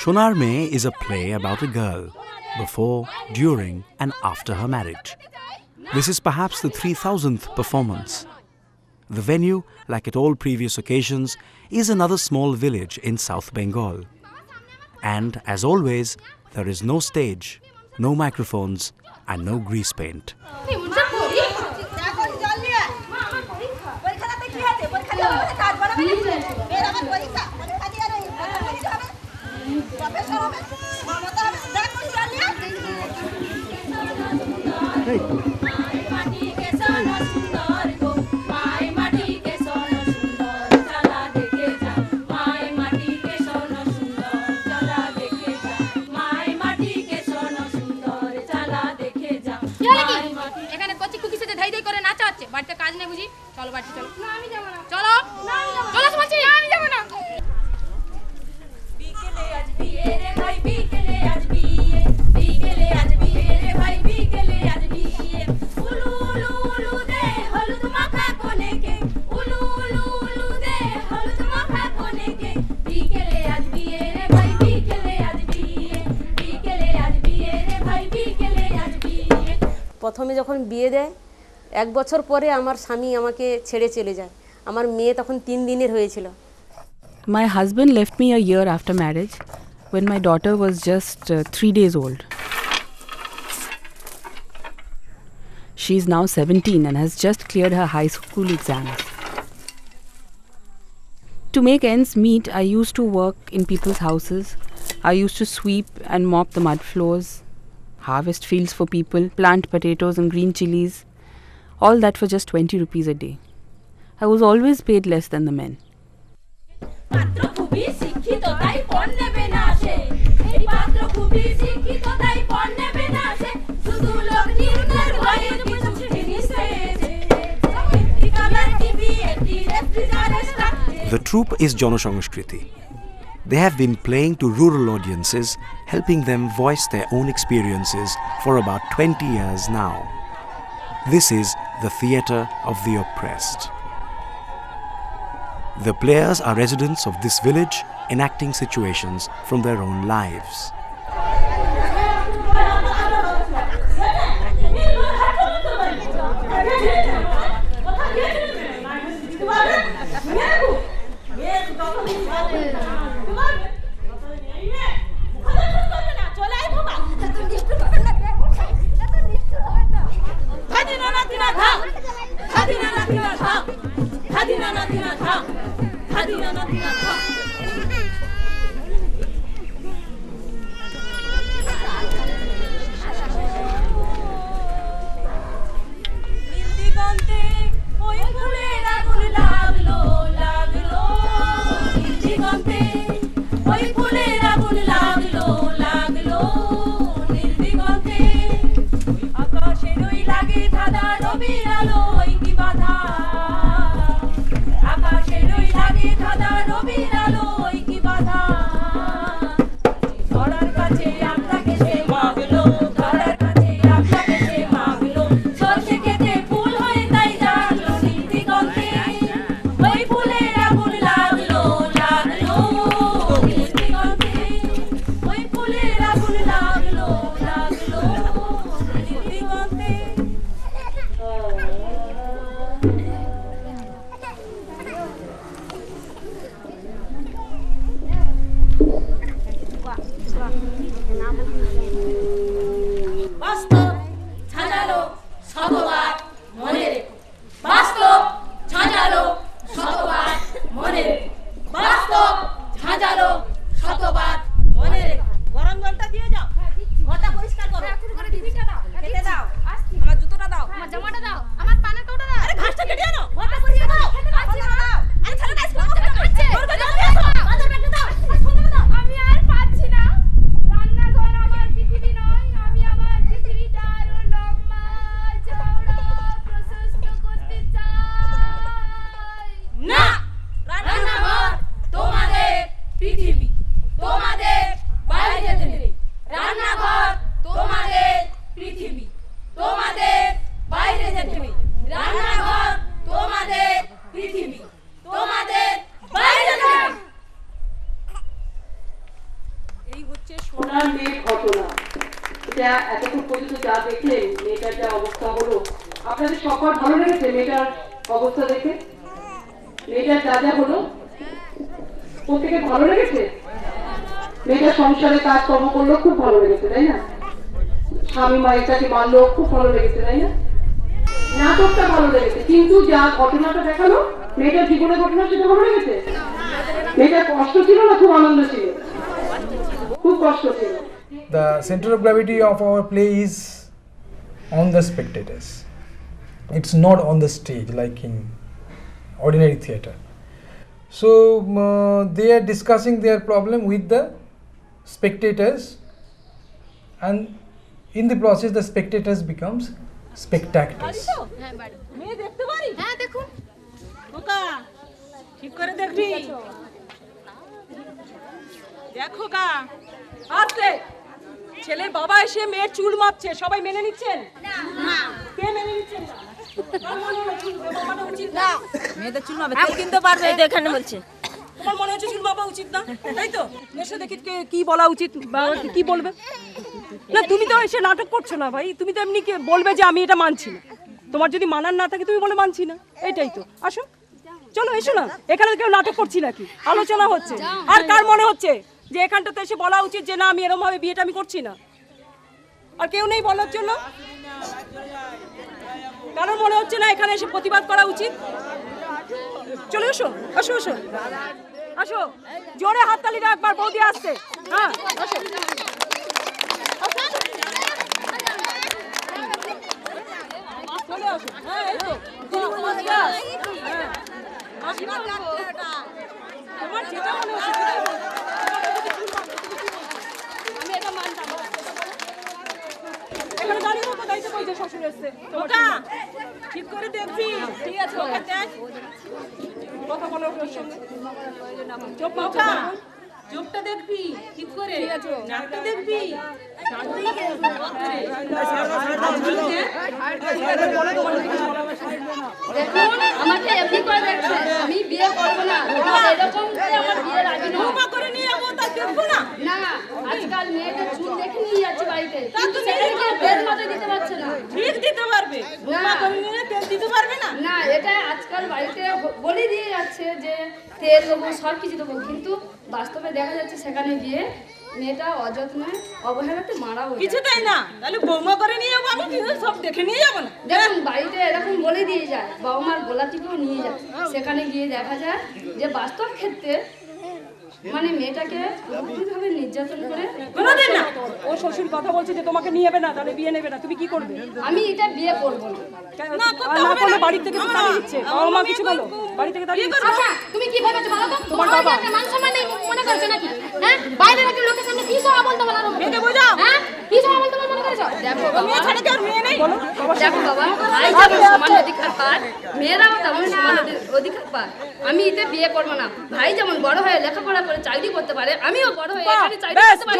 Sonar Mein is a play about a girl before, during and after her marriage. This is perhaps the 3000th performance. The venue, like at all previous occasions, is another small village in South Bengal. And as always, there is no stage, no microphones and no grease paint. প্রথমে যখন বিয়ে দেয় এক বছর পরে আমার স্বামী আমাকে ছেড়ে চলে যায় আমার মেয়ে তখন 3 দিনের হয়েছিল My husband left me a year after marriage when my daughter was just 3 days old. She is now 17 and has just cleared her high school exams. To make ends meet, I used to work in people's houses. I used to sweep and mop the mud floors, harvest fields for people, plant potatoes and green chilies, all that for just 20 rupees a day. I was always paid less than the men. The troupe is Janasanskriti. They have been playing to rural audiences, helping them voice their own experiences for about 20 years now. This is the theatre of the oppressed. The players are residents of this village, enacting situations from their own lives. রান্নাঘর তোমাদের পৃথিবী তোমাদের বাইরে যেতে হবে যা এতক্ষণ পর্যন্ত যা দেখলেন মেয়েটার যা অবস্থা হলো, আপনাদের সবার ভালো লেগেছে মেয়েটার অবস্থা দেখে? মেয়েটার যা যা হলো প্রত্যেকের ভালো লেগেছে? মেয়েটা সংসারে কাজকর্ম করলো, খুব ভালো লেগেছে তাই না? স্বামী মায়েরটাকে মানলো, খুব ভালো লেগেছে তাই না? নাটকটা ভালো লেগেছে, কিন্তু যা ঘটনাটা দেখালো মেয়েটার জীবনের ঘটনা, সেটা ভালো লেগেছে? মেয়েটার কষ্ট ছিল না খুব আনন্দ ছিল? খুব কষ্ট ছিল। The center of gravity of our play is on the spectators. It's not on the stage like in ordinary theatre. So they are discussing their problem with the spectators, and in the process the spectators becomes spectactors. মেয়ে দেখতে পারি? হ্যাঁ দেখুন। ওকা ঠিক করে দেখবি। দেখো গা। আস্তে। ছেলের বাবা এসে মেয়ের চুল মাপছে, সবাই মেনে নিচ্ছেন? না। কে মেনে নিচ্ছেন না? মেয়েদের চুল মাপে কেউ কিনতে পারবে, এই এখানে বলছে। তোমার মনে হচ্ছে চুল বাবা উচিত না, তাই তো? এসে দেখি কি বলা উচিত বা কি বলবে? না তুমি তো এসে নাটক করছো না ভাই, তুমি তো এমনি বলবে যে আমি এটা মানছি না। তোমার যদি মানার না থাকে তুমি বলে মানছি না, এইটাই তো। আসো চলো, এসো না, এখানে কেউ নাটক করছি নাকি, আলোচনা হচ্ছে। আর কার মনে হচ্ছে যে এখানটাতে এসে বলা উচিত যে না আমি এরকম ভাবে বিয়েটা আমি করছি না? আর কেউ নেই বলার জন্য? কারণ মনে হচ্ছে না এখানে এসে প্রতিবাদ করা উচিত? চলে এসো, আসো আসো আসো, জোরে হাততালি দাও একবার, বৌদি আসছে। হ্যাঁ আসো। চলে আসো। হ্যাঁ এই তো তোমার যেটা মনে হচ্ছে আমি এটা মানতাম। এখানে দাঁড়িয়ে থাকো, দাঁড়িয়ে থাকো, যে শ্বশুর এসছে। ওটা ঠিক করে দেখবি? ঠিক আছে, কথা বলো ওর সঙ্গে। চোখ মাথা চোখটা দেখবি ঠিক করে, নাকটা দেখবি। আমাকে এমনি করে দেখছে, আমি বিয়ে করবো না, এরকম আমার বিয়ে রাজি না। করে নিয়ে যাবো, তা দেখবো না। না, আজকাল মেয়েদের চুল দেখে নিয়ে যাচ্ছে বাড়িতে, কিন্তু সেটাকে বের মতো দিতে পারছে না। ঠিক দিতে পারবে, বোমা করে নিয়ে তেল দিতে পারবে না। না, এটা আজকাল বাড়িতে বলে দিয়ে যাচ্ছে যে তেল দেবো, সব কিছু দেবো, কিন্তু বাস্তবে দেখা যাচ্ছে সেখানে গিয়ে মেয়েটা অযত্নে অবহেলাতে মারা হয়ে কিছু তাই না। তাহলে বৌমা করে নিয়ে যাবো, আমি সব দেখে নিয়ে যাবো না? দেখুন বাড়িতে এরকম বলে দিয়ে যায়, বাবা মার গোলাটিকেও নিয়ে যায়, সেখানে গিয়ে দেখা যায় যে বাস্তব ক্ষেত্রে মানে মেয়েটাকে পুরোপুরিভাবে নির্যাতন করে। কোনোদিন না। ও শ্বশুর কথা বলছে যে তোমাকে নিয়ে যাবে না, তাহলে বিয়ে নেবে না, তুমি কি করবে? আমি এটা বিয়ে করবো না। না করলে বাড়ি থেকে তো তাড়িয়ে দিচ্ছে, বাবা মা কিছু বলো, বাড়ি থেকে তাড়িয়ে দিচ্ছে। আচ্ছা তুমি কি ভেবেছো বলো তো? তোমার বাবা মান সম্মান নেই মনে করছো নাকি? হ্যাঁ, বাইরের একটা লোকের সামনে কি সব বলতে বলার হবে? মেয়েকে বোঝাও। হ্যাঁ, কি সব বলতে মনে করছো? দেখো মেয়ে ছাড়া কি আর মেয়ে নেই? বলো। দেখো বাবা, ভাই যেমন সমান অধিকার পায়, মেয়েরাও তেমন সমান অধিকার পায়। আমি এতে বিয়ে করবো না। ভাই যেমন বড় হয়ে লেখাপড়া করে চাকরি করতে পারে, আমিও বড় হয়ে এখানে চাকরি করতে পারি।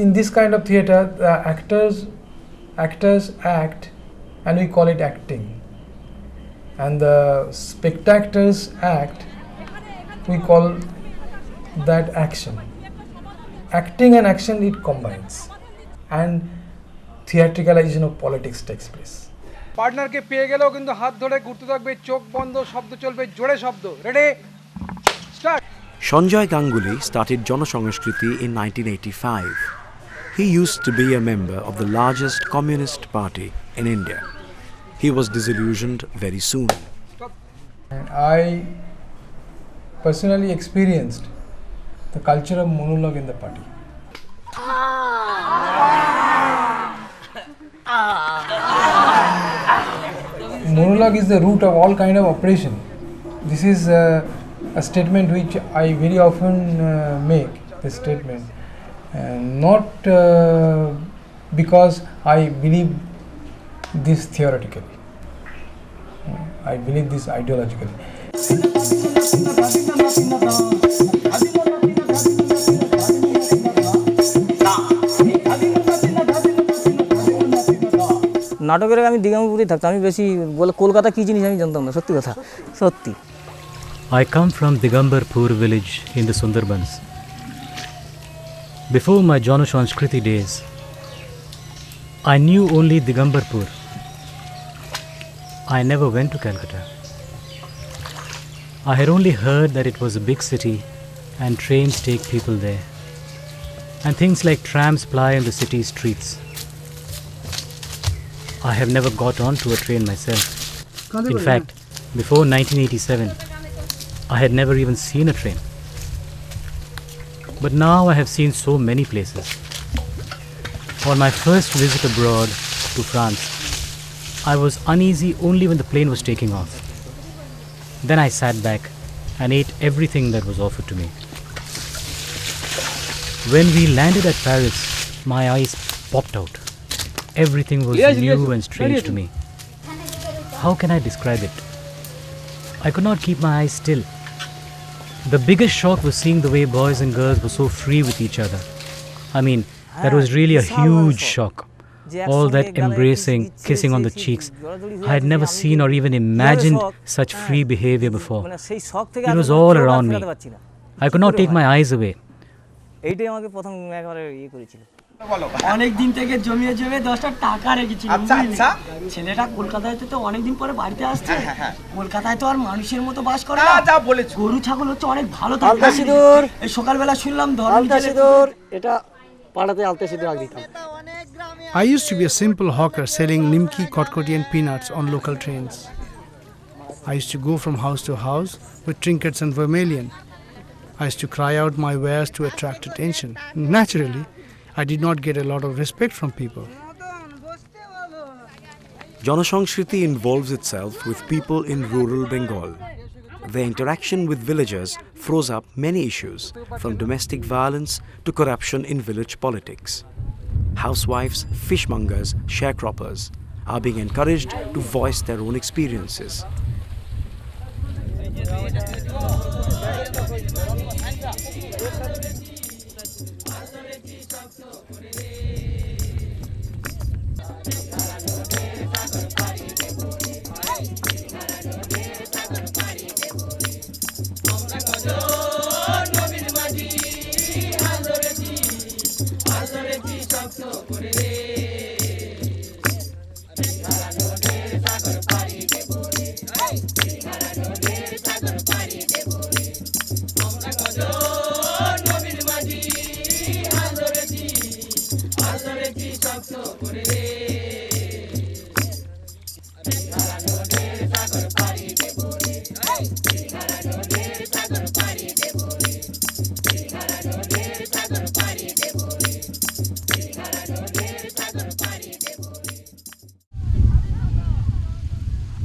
In this kind of theatre, the actors act, and we call it acting, and the spectactors act, we call that action. Acting and action, it combines, and theatricalization of politics takes place. পার্টনারকে পেয়ে গেলেও কিন্তু হাত ধরে ঘুরতে থাকবে, চোখ বন্ধ, শব্দ চলবে, জোরে শব্দ। Ready start. Sanjay Ganguly started Janasanskriti in 1985. He used to be a member of the largest communist party in India. He was disillusioned very soon. And I personally experienced the culture of monologue in the party. Monologue is the root of all kind of oppression. This is a statement which I very often make, this statement, not because I believe this theoretically, I believe this ideologically. নাটকের আমি দিগামপুরেই থাকতাম, আমি বেশি বলে কলকাতা কী জিনিস আমি জানতাম না, সত্যি কথা, সত্যি I come from Digambarpur village in the Sundarbans. Before my Janasanskriti days, I knew only Digambarpur. I never went to Calcutta. I had only heard that it was a big city and trains take people there, and things like trams ply in the city streets. I have never got onto a train myself. In fact, before 1987, I had never even seen a train. But now I have seen so many places. On my first visit abroad to France, I was uneasy only when the plane was taking off. Then I sat back and ate everything that was offered to me. When we landed at Paris, my eyes popped out. Everything was new and strange to me. How can I describe it? I could not keep my eyes still. The biggest shock was seeing the way boys and girls were so free with each other. I mean, that was really a huge shock. All that embracing, kissing on the cheeks. I had never seen or even imagined such free behavior before. It was all around me. I could not take my eyes away. অনেক দিন থেকে জমিয়ে 10টা টাকা রেখেছিল। আচ্ছা ছেলেটা কলকাতায় তো অনেক দিন পরে বাড়িতে আসছে। কলকাতায় তো আর মানুষের মতো বাস করে না। যা বলেছ। গরু ছাগল হচ্ছে অনেক ভালো থাকে। আলতা সিঁদুর এই সকালবেলা শুনলাম ধর্ম আলতা সিঁদুর এটা পাড়াতে আলতা সিঁদুর আগে দিতাম। I used to be a simple hawker selling nimki, kotkoti and peanuts on local trains. I used to go from house to house with trinkets and vermilion. I used to cry out my wares to attract attention. Naturally, I did not get a lot of respect from people. Janasanskriti involves itself with people in rural Bengal. Their interaction with villagers throws up many issues, from domestic violence to corruption in village politics. Housewives, fishmongers, sharecroppers are being encouraged to voice their own experiences.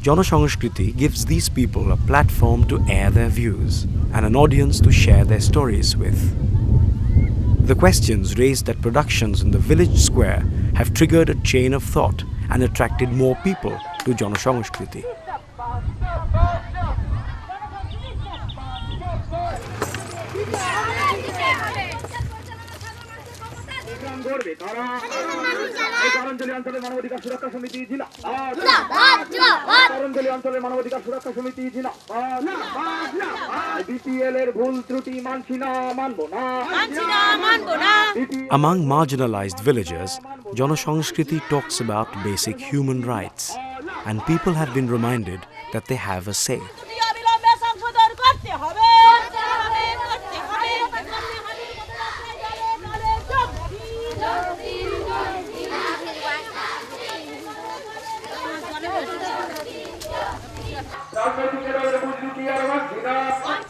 Janasanskriti gives these people a platform to air their views and an audience to share their stories with. The questions raised at productions in the village square have triggered a chain of thought and attracted more people to Janasanskriti. Among marginalised villagers, Janasanskriti talks about basic human rights, and people have been reminded that they have a say.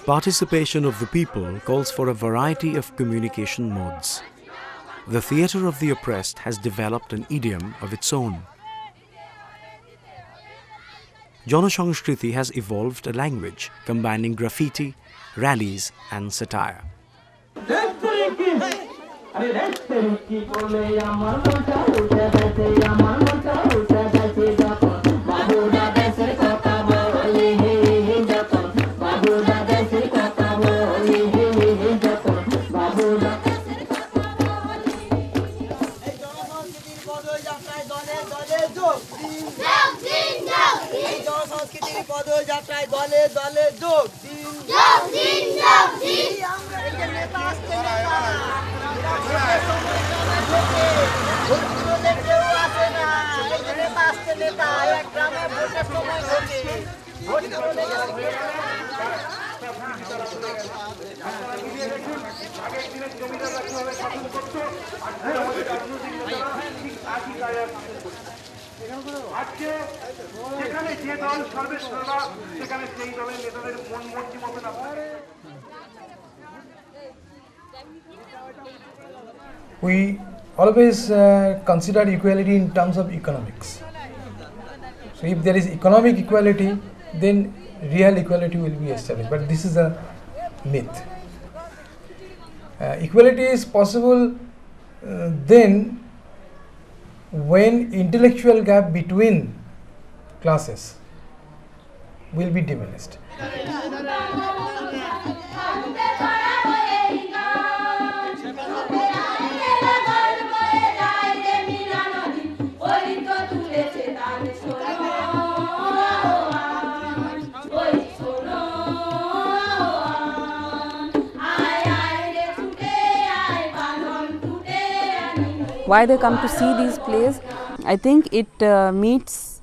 Participation of the people calls for a variety of communication modes. The theatre of the oppressed has developed an idiom of its own. Janasanskriti has evolved a language combining graffiti, rallies and satire. জনসংস্কৃতির পদযাত্রায় দলে দলে যোগ দিন। We always consider equality in terms of economics. So if there is economic equality, then real equality will be established. But this is a myth. Equality is possible then when intellectual gap between classes will be diminished. Why they come to see these plays? I think it meets,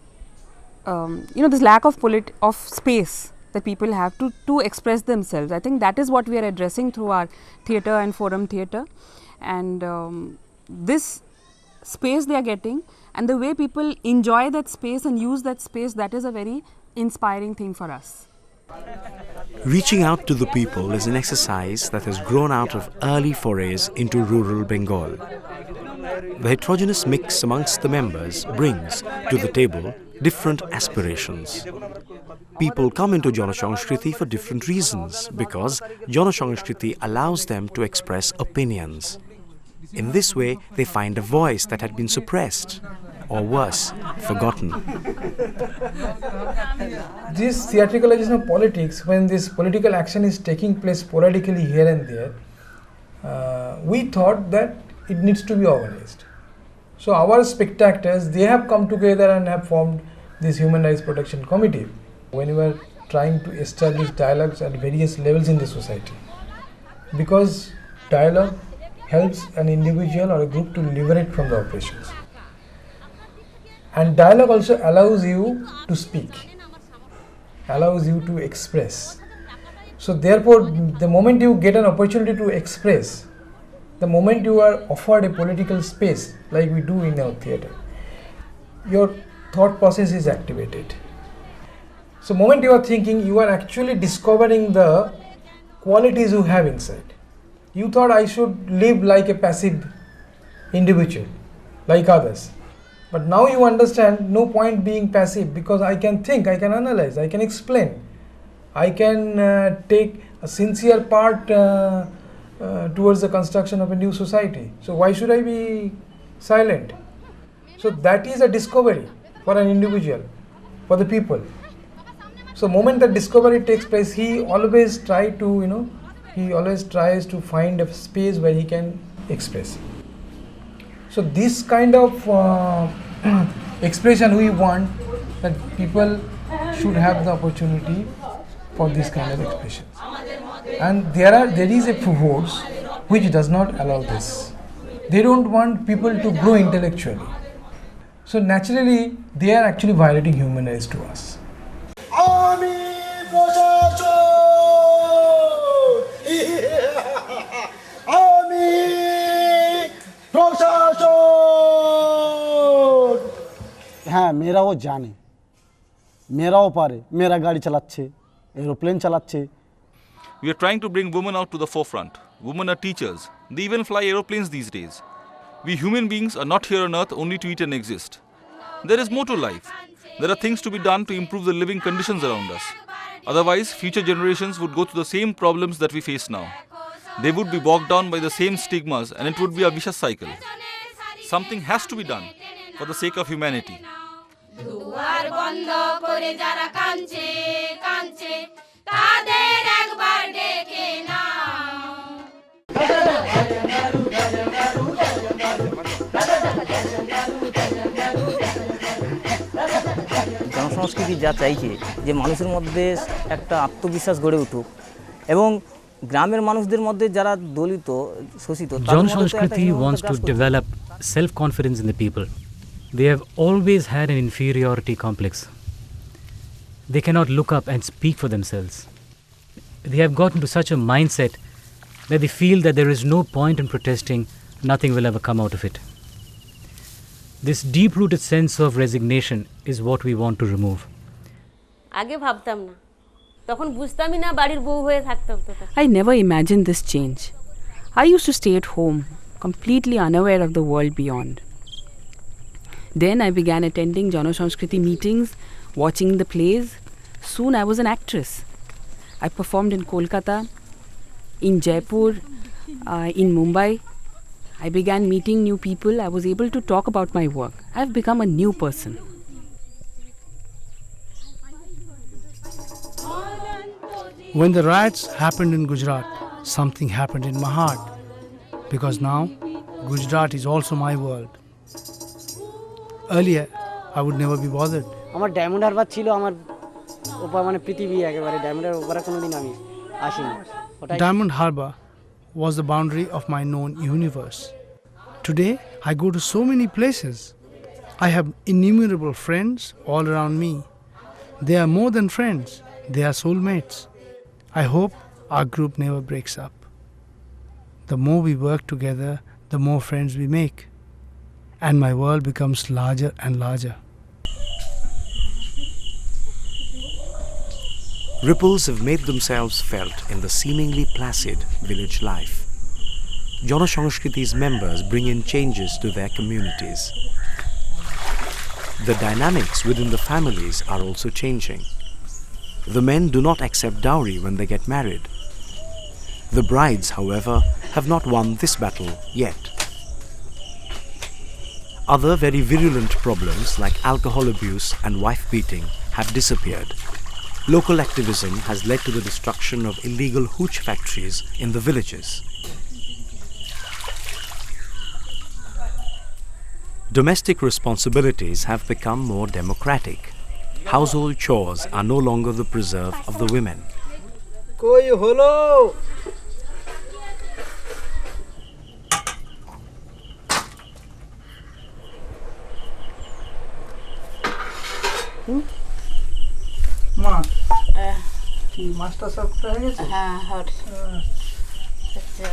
this lack of space that people have to express themselves. I think that is what we are addressing through our theatre and forum theatre, and this space they are getting and the way people enjoy that space and use that space, that is a very inspiring thing for us. Reaching out to the people is an exercise that has grown out of early forays into rural Bengal. The heterogeneous mix amongst the members brings to the table different aspirations. People come into Janasanskriti for different reasons because Janasanskriti allows them to express opinions. In this way, they find a voice that had been suppressed, or worse, forgotten. This theatricalization of politics, when this political action is taking place sporadically here and there, we thought that it needs to be organized. So our spectactors, they have come together and have formed this Human Rights Protection Committee when we were trying to establish dialogues at various levels in the society. Because dialogue helps an individual or a group to liberate from the oppressions. And dialogue also allows you to speak, allows you to express. So therefore, the moment you get an opportunity to express, the moment you are offered a political space, like we do in our theatre, your thought process is activated. So the moment you are thinking, you are actually discovering the qualities you have inside. You thought I should live like a passive individual, like others. But now you understand no point being passive, because I can think, I can analyze, I can explain. I can take a sincere part towards the construction of a new society. So why should I be silent? So that is a discovery for an individual, for the people. So moment that discovery takes place, he always tries to find a space where he can express. So this kind of expression we want, that people should have the opportunity for this kind of expression. And there is a force which does not allow this. They don't want people to grow intellectually. So naturally, they are actually violating human rights to us. हाँ मेरा वो जाने मेरा वो पारे मेरा गाड़ी चलाচ্ছে aeroplane चलाচ্ছে. We are trying to bring women out to the forefront. Women are teachers. They even fly aeroplanes these days. We human beings are not here on earth only to eat and exist. There is more to life. There are things to be done to improve the living conditions around us. Otherwise, future generations would go through the same problems that we face now. They would be bogged down by the same stigmas, and it would be a vicious cycle. Something has to be done for the sake of humanity. দুয়ার বন্ধ করে যারা কাঁদছে কাঁদছে তাদের একবার ডেকে নাও জনসংস্কৃতি যা চাইছে যে মানুষের মধ্যে একটা আত্মবিশ্বাস গড়ে উঠুক এবং গ্রামের মানুষদের মধ্যে যারা দলিত শোষিত Janasanskriti wants to develop self-confidence in the people. They have always had an inferiority complex. They cannot look up and speak for themselves. They have gotten to such a mindset that they feel that there is no point in protesting, nothing will ever come out of it. This deep-rooted sense of resignation is what we want to remove. আগে ভাবতাম না, তখন বুঝতামই না বাড়ির বউ হয়ে থাকতে হতো। I never imagined this change. I used to stay at home, completely unaware of the world beyond. Then I began attending Janasanskriti meetings, watching the plays. Soon I was an actress. I performed in Kolkata, in Jaipur, in Mumbai. I began meeting new people. I was able to talk about my work. I've become a new person. When the riots happened in Gujarat, something happened in my heart. Because now, Gujarat is also my world. Earlier, I would never be bothered. আমার diamond Harbour ছিল আমার ওপর মানে পৃথিবী একেবারে ডায়মন্ডের উপরে কোনোদিন আমি আসিনি। Diamond Harbour was the boundary of my known universe. Today, I go to so many places. I have innumerable friends all around me. They are more than friends, they are soulmates. I hope our group never breaks up. The more we work together, the more friends we make. And my world becomes larger and larger. Ripples have made themselves felt in the seemingly placid village life. Janasanskriti's members bring in changes to their communities. The dynamics within the families are also changing. The men do not accept dowry when they get married. The brides, however, have not won this battle yet. Other very virulent problems like alcohol abuse and wife beating have disappeared. Local activism has led to the destruction of illegal hooch factories in the villages. Domestic responsibilities have become more democratic. Household chores are no longer the preserve of the women. Koi holo? মা কি মাছটা সব হয়ে গেছে? হ্যাঁ hot আচ্ছা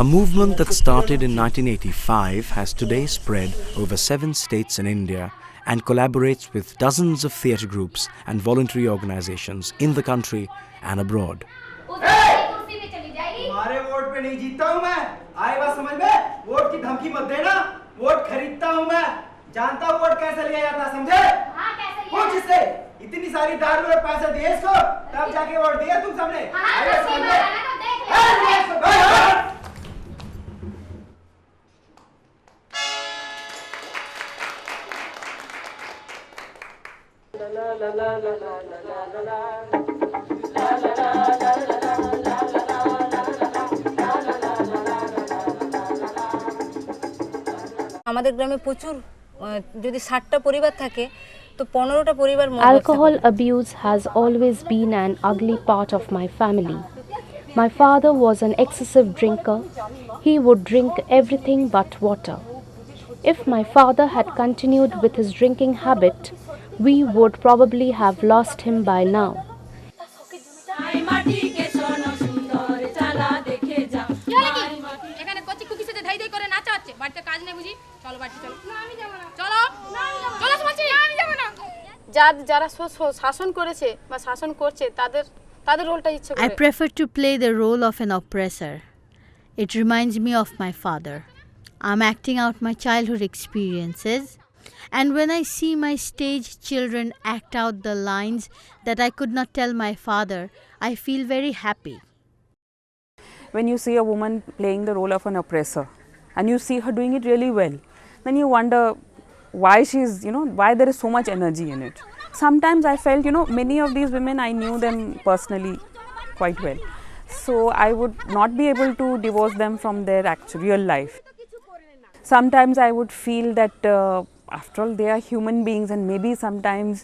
A movement that started in 1985 has today spread over 7 states in India and collaborates with dozens of theatre groups and voluntary organizations in the country and abroad. तुम्हारे vote पे नहीं जीतता हूँ मैं, आई बात समझ में? वोट की धमकी मत देना, वोट खरीदता हूँ मैं, जानता हूँ वोट कैसे लिया जाता, समझे? हाँ कैसे लिया? पूछ इससे, इतनी सारी दारू और पैसे दिए इसको, तब जाके वोट दिया तुम सबने? हाँ तो सीमा है ना, देख ले। আমাদের গ্রামে প্রচুর যদি 60টা পরিবার থাকে তো 15টা পরিবার Alcohol abuse has always been an ugly part of my family. My father was an excessive drinker. He would drink everything but water. If my father had continued with his drinking habit, we would probably have lost him by now. যারা শাসন করেছে বা শাসন করছে তাদের রোলটা ইচ্ছে করে I prefer to play the role of an oppressor. It reminds me of my father. I'm acting out my childhood experiences, and when I see my stage children act out the lines that I could not tell my father, I feel very happy. When you see a woman playing the role of an oppressor and you see her doing it really well, then you wonder why she's, why there is so much energy in it. Sometimes I felt, many of these women, I knew them personally quite well. So I would not be able to divorce them from their real life. Sometimes I would feel that after all they are human beings, and maybe sometimes,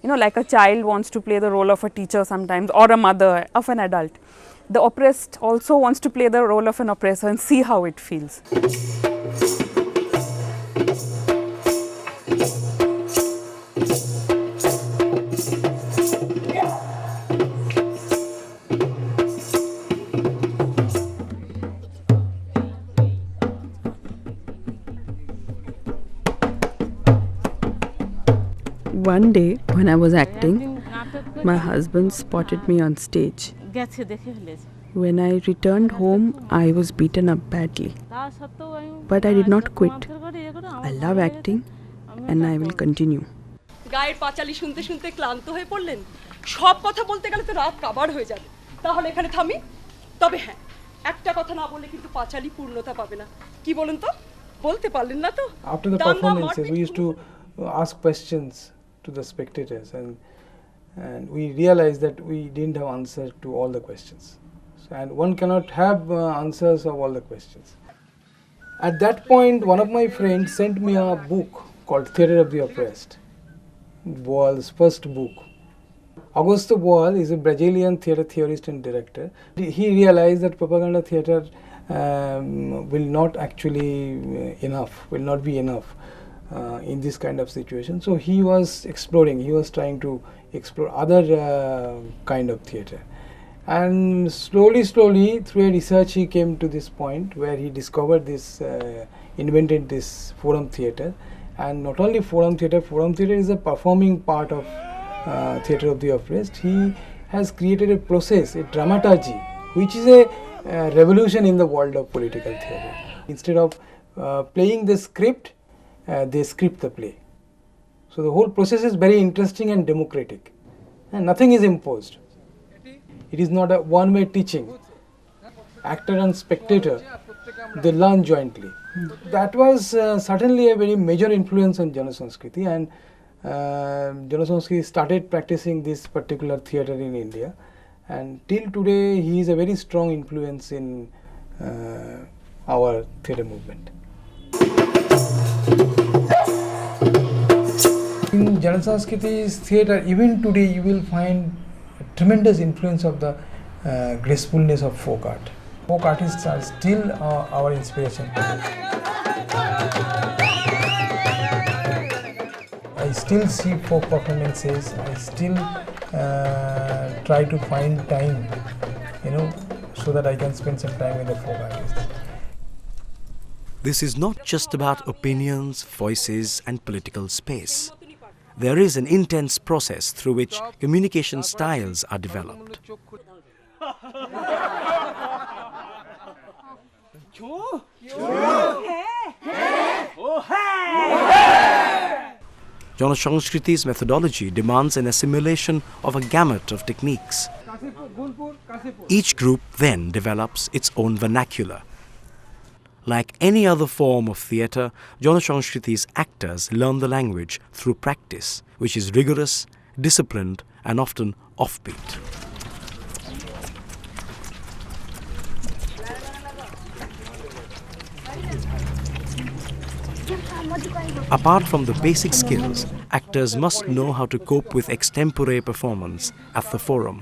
like a child wants to play the role of a teacher sometimes, or a mother, of an adult. The oppressed also wants to play the role of an oppressor and see how it feels. One day, when I was acting, my husband spotted me on stage. When I returned home, I was beaten up badly. But I did not quit. I love acting and I will continue. গায়ের পাঁচালি শুনতে শুনতে ক্লান্ত হয়ে পড়লেন, সব কথা বলতে গেলে তো রাত কাবার হয়ে যাবে। তাহলে এখানে থামি। তবে হ্যাঁ, একটা কথা না বললে কিন্তু পাঁচালি পূর্ণতা পাবে না। কি বলেন তো? বলতে পারলেন না তো? After the performances, we used to ask questions to the spectators, and we realized that we didn't have answer to all the questions, and one cannot have answers of all the questions. At that point, one of my friends sent me a book called Theatre of the Oppressed, Boal's first book. Augusto Boal is a Brazilian theatre theorist and director. He realized that propaganda theatre will not be enough in this kind of situation. So he was trying to explore other kind of theatre. And slowly, through a research, he came to this point where he discovered invented this forum theatre. And not only forum theatre is a performing part of Theatre of the Oppressed. He has created a process, a dramaturgy, which is a revolution in the world of political theatre. Instead of playing the script, they script the play. So the whole process is very interesting and democratic, and nothing is imposed. It is not a one-way teaching. Actor and spectator, they learn jointly. That was certainly a very major influence on Janasanskriti, and Janasanskriti started practicing this particular theatre in India, and till today he is a very strong influence in our theatre movement. In Janasanskriti's theatre, even today you will find a tremendous influence of the gracefulness of folk art. Folk artists are still our inspiration. I still see folk performances. I still try to find time, so that I can spend some time with the folk artists. This is not just about opinions, voices, and political space. There is an intense process through which communication styles are developed. Janasanskriti's methodology demands an assimilation of a gamut of techniques. Each group then develops its own vernacular. Like any other form of theatre, Janasanskriti's actors learn the language through practice, which is rigorous, disciplined, and often offbeat. Apart from the basic skills, actors must know how to cope with extempore performance at the forum.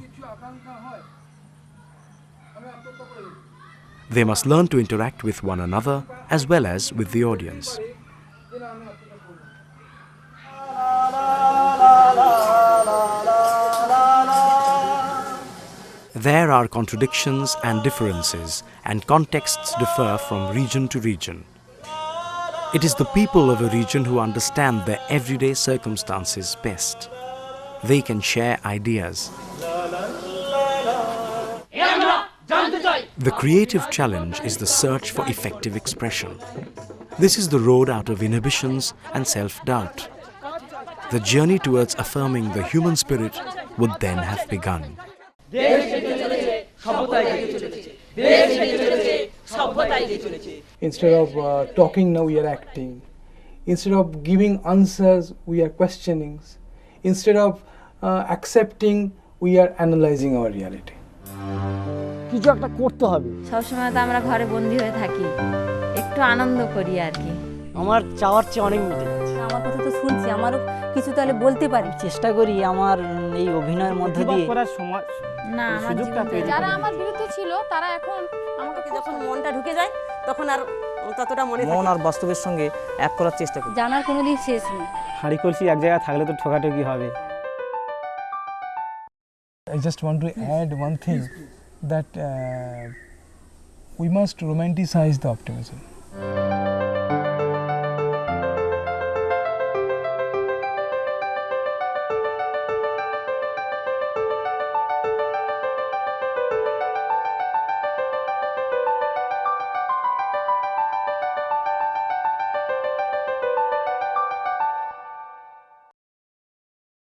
They must learn to interact with one another as well as with the audience. There are contradictions and differences, and contexts differ from region to region. It is the people of a region who understand their everyday circumstances best. They can share ideas. The creative challenge is the search for effective expression. This is the road out of inhibitions and self-doubt. The journey towards affirming the human spirit would then have begun. Instead of talking, now we are acting. Instead of giving answers, we are questioning. Instead of accepting, we are analyzing our reality. কিছু একটা করতে হবে। সবসময় তো আমরা ঘরে বন্দি হয়ে থাকি, একটু আনন্দ করি আর কি। আমার চাওয়ার চেয়ে অনেক মিটে যাচ্ছে। আমার কথা তো শুনছি, আমারও কিছু তাহলে বলতে পারি। চেষ্টা করি আমার এই অভিনয়ের মধ্যে দিয়ে করার সময় না আমার যারা আমার বিরুদ্ধে ছিল তারা এখন আমাকে যখন মনটা ঢুকে যায় তখন আর ততটা মনে থাকে মন আর বাস্তবের সঙ্গে এক করার চেষ্টা করি। জানার কোনোদিন শেষ নেই। হাঁড়ি কলসি এক জায়গায় থাকলে তো ঠকাঠকি হবে। I just want to add one thing that we must romanticize the optimism.